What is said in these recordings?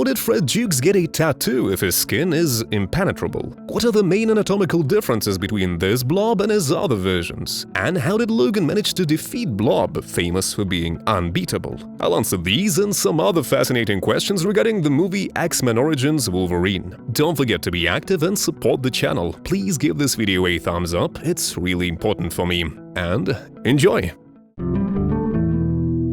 How did Fred Dukes get a tattoo if his skin is impenetrable? What are the main anatomical differences between this Blob and his other versions? And how did Logan manage to defeat Blob, famous for being unbeatable? I'll answer these and some other fascinating questions regarding the movie X-Men Origins Wolverine. Don't forget to be active and support the channel. Please give this video a thumbs up, it's really important for me. And enjoy!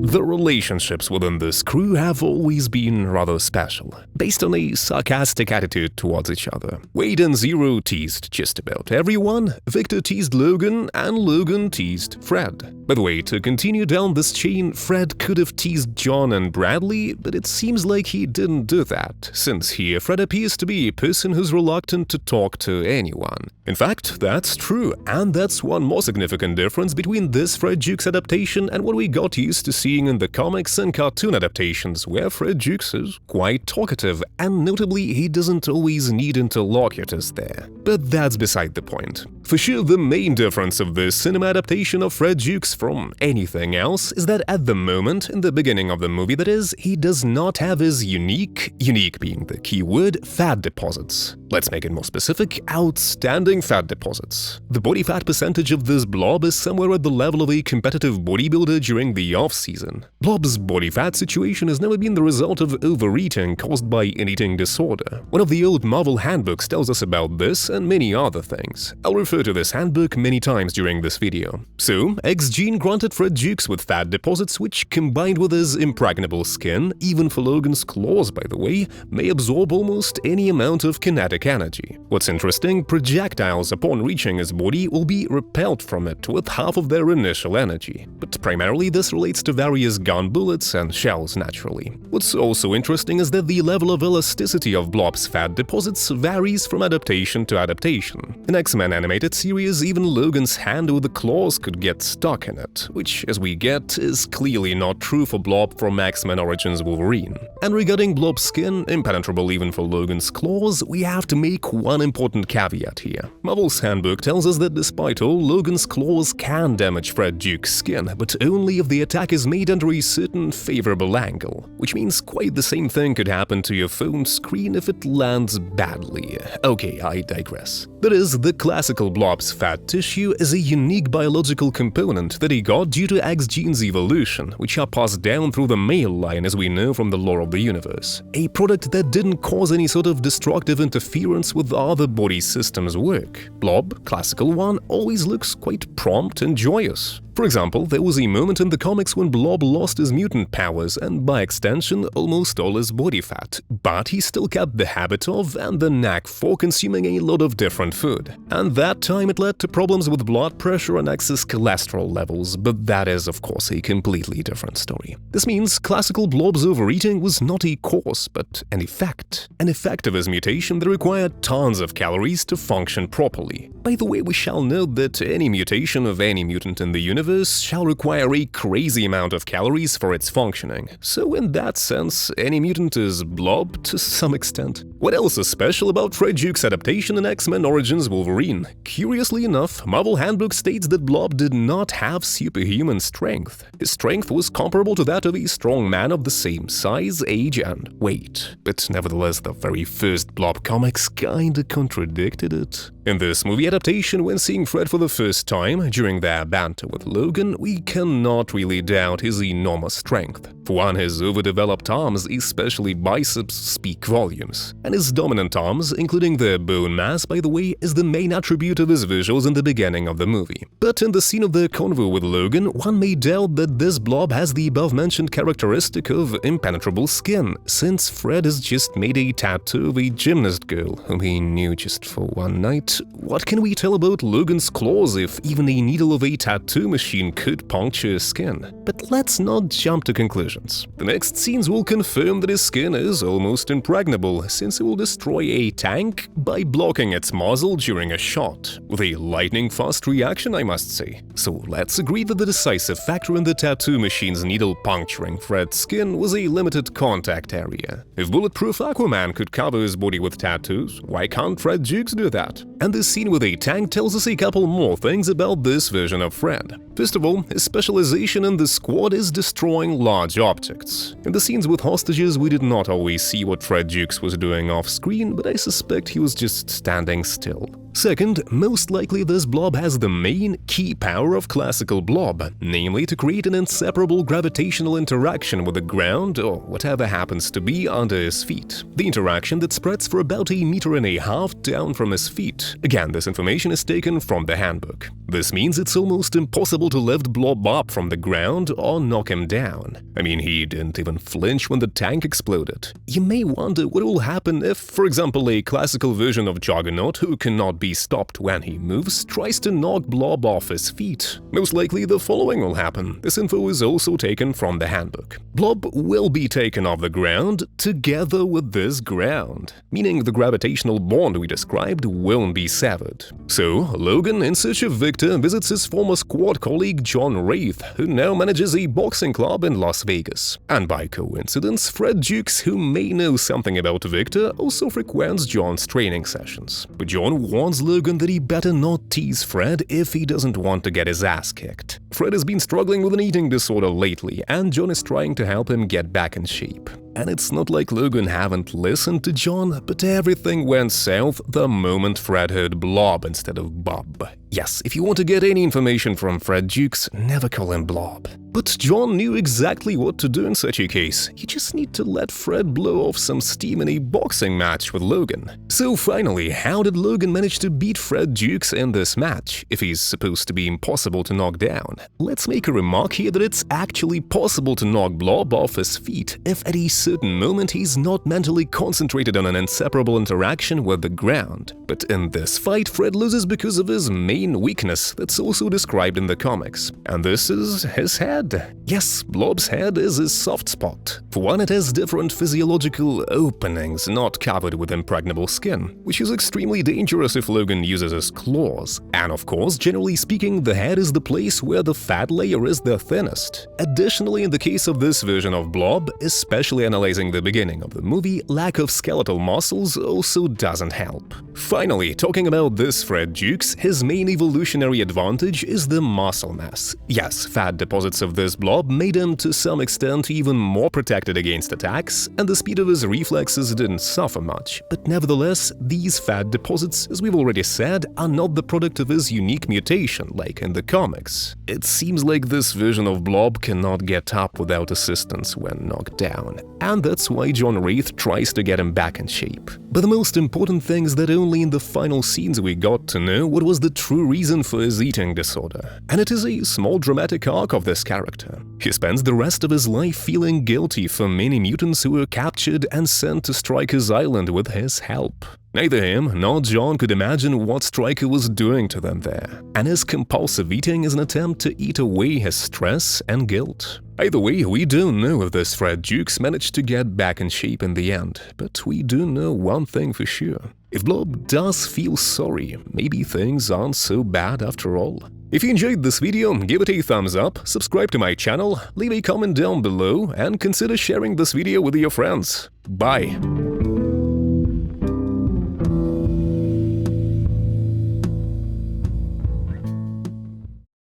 The relationships within this crew have always been rather special, based on a sarcastic attitude towards each other. Wade and Zero teased just about everyone, Victor teased Logan, and Logan teased Fred. By the way, to continue down this chain, Fred could have teased John and Bradley, but it seems like he didn't do that, since here Fred appears to be a person who's reluctant to talk to anyone. In fact, that's true, and that's one more significant difference between this Fred Dukes adaptation and what we got used to seeing in the comics and cartoon adaptations, where Fred Dukes is quite talkative, and notably he doesn't always need interlocutors there. But that's beside the point. For sure, the main difference of this cinema adaptation of Fred Dukes from anything else is that at the moment, in the beginning of the movie that is, he does not have his unique being the key word, fat deposits. Let's make it more specific, outstanding fat deposits. The body fat percentage of this Blob is somewhere at the level of a competitive bodybuilder during the off-season. Blob's body fat situation has never been the result of overeating caused by an eating disorder. One of the old Marvel handbooks tells us about this and many other things. I'll refer to this handbook many times during this video. So, X-Gene granted Fred Dukes with fat deposits which, combined with his impregnable skin, even for Logan's claws by the way, may absorb almost any amount of kinetic energy. What's interesting, projectiles upon reaching his body will be repelled from it with half of their initial energy. But primarily this relates to various gun bullets and shells naturally. What's also interesting is that the level of elasticity of Blob's fat deposits varies from adaptation to adaptation. In X-Men animated series, even Logan's hand with the claws could get stuck in it, which, as we get, is clearly not true for Blob from X-Men Origins Wolverine. And regarding Blob's skin, impenetrable even for Logan's claws, we have to make one important caveat here. Marvel's handbook tells us that despite all, Logan's claws can damage Fred Dukes' skin, but only if the attack is made under a certain favorable angle, which means quite the same thing could happen to your phone screen if it lands badly. Okay, I digress. That is, the classical Blob's fat tissue is a unique biological component that he got due to X-Gene's evolution, which are passed down through the male line as we know from the lore of the universe. A product that didn't cause any sort of destructive interference with other body systems' work. Blob, classical one, always looks quite prompt and joyous. For example, there was a moment in the comics when Blob lost his mutant powers and, by extension, almost all his body fat, but he still kept the habit of and the knack for consuming a lot of different food. And that time it led to problems with blood pressure and excess cholesterol levels, but that is, of course, a completely different story. This means classical Blob's overeating was not a cause, but an effect of his mutation that required tons of calories to function properly. By the way, we shall note that any mutation of any mutant in the universe shall require a crazy amount of calories for its functioning. So in that sense, any mutant is Blob to some extent. What else is special about Fred Dukes' adaptation in X-Men Origins Wolverine? Curiously enough, Marvel Handbook states that Blob did not have superhuman strength. His strength was comparable to that of a strong man of the same size, age, and weight. But nevertheless, the very first Blob comics kinda contradicted it. In this movie adaptation, when seeing Fred for the first time, during their banter with Logan, we cannot really doubt his enormous strength. For one, his overdeveloped arms, especially biceps, speak volumes. And his dominant arms, including their bone mass, by the way, is the main attribute of his visuals in the beginning of the movie. But in the scene of their convo with Logan, one may doubt that this Blob has the above-mentioned characteristic of impenetrable skin, since Fred has just made a tattoo of a gymnast girl whom he knew just for one night. What can we tell about Logan's claws if even a needle of a tattoo machine could puncture his skin? But let's not jump to conclusions. The next scenes will confirm that his skin is almost impregnable, since it will destroy a tank by blocking its muzzle during a shot, with a lightning-fast reaction, I must say. So let's agree that the decisive factor in the tattoo machine's needle puncturing Fred's skin was a limited contact area. If bulletproof Aquaman could cover his body body with tattoos. Why can't Fred Dukes do that? And this scene with a tank tells us a couple more things about this version of Fred. First of all, his specialization in the squad is destroying large objects. In the scenes with hostages, we did not always see what Fred Dukes was doing off-screen, but I suspect he was just standing still. Second, most likely this blob has the main, key power of classical blob, namely to create an inseparable gravitational interaction with the ground or whatever happens to be under his feet. The interaction that spreads for about 1.5 meters down from his feet. Again, this information is taken from the handbook. This means it's almost impossible to lift Blob up from the ground or knock him down. I mean, he didn't even flinch when the tank exploded. You may wonder what will happen if, for example, a classical version of Juggernaut who cannot be stopped when he moves tries to knock Blob off his feet. Most likely the following will happen. This info is also taken from the handbook. Blob will be taken off the ground together with this ground, meaning the gravitational bond we described won't be severed. So, Logan, in search of Victor, visits his former squad colleague John Wraith, who now manages a boxing club in Las Vegas. And by coincidence, Fred Dukes, who may know something about Victor, also frequents John's training sessions. But John warns Logan that he better not tease Fred if he doesn't want to get his ass kicked. Fred has been struggling with an eating disorder lately, and John is trying to help him get back in shape. And it's not like Logan haven't listened to John, but everything went south the moment Fred heard Blob instead of Bob. Yes, if you want to get any information from Fred Dukes, never call him Blob. But John knew exactly what to do in such a case. You just need to let Fred blow off some steam in a boxing match with Logan. So finally, how did Logan manage to beat Fred Dukes in this match, if he's supposed to be impossible to knock down? Let's make a remark here that it's actually possible to knock Blob off his feet if at a certain moment he's not mentally concentrated on an inseparable interaction with the ground. But in this fight, Fred loses because of his main weakness that's also described in the comics. And this is his head. Yes, Blob's head is his soft spot. For one, it has different physiological openings not covered with impregnable skin, which is extremely dangerous if Logan uses his claws. And of course, generally speaking, the head is the place where the fat layer is the thinnest. Additionally, in the case of this version of Blob, especially analyzing the beginning of the movie, lack of skeletal muscles also doesn't help. Finally, talking about this Fred Dukes, his main evolutionary advantage is the muscle mass. Yes, fat deposits of this blob made him to some extent even more protected against attacks, and the speed of his reflexes didn't suffer much. But nevertheless, these fat deposits, as we've already said, are not the product of his unique mutation like in the comics. It seems like this version of Blob cannot get up without assistance when knocked down, and that's why John Wraith tries to get him back in shape. But the most important thing is that only in the final scenes we got to know what was the true reason for his eating disorder, and it is a small dramatic arc of this character. He spends the rest of his life feeling guilty for many mutants who were captured and sent to Stryker's island with his help. Neither him nor John could imagine what Stryker was doing to them there, and his compulsive eating is an attempt to eat away his stress and guilt. Either way, we don't know if this Fred Dukes managed to get back in shape in the end, but we do know one thing for sure. If Blob does feel sorry, maybe things aren't so bad after all. If you enjoyed this video, give it a thumbs up, subscribe to my channel, leave a comment down below, and consider sharing this video with your friends. Bye!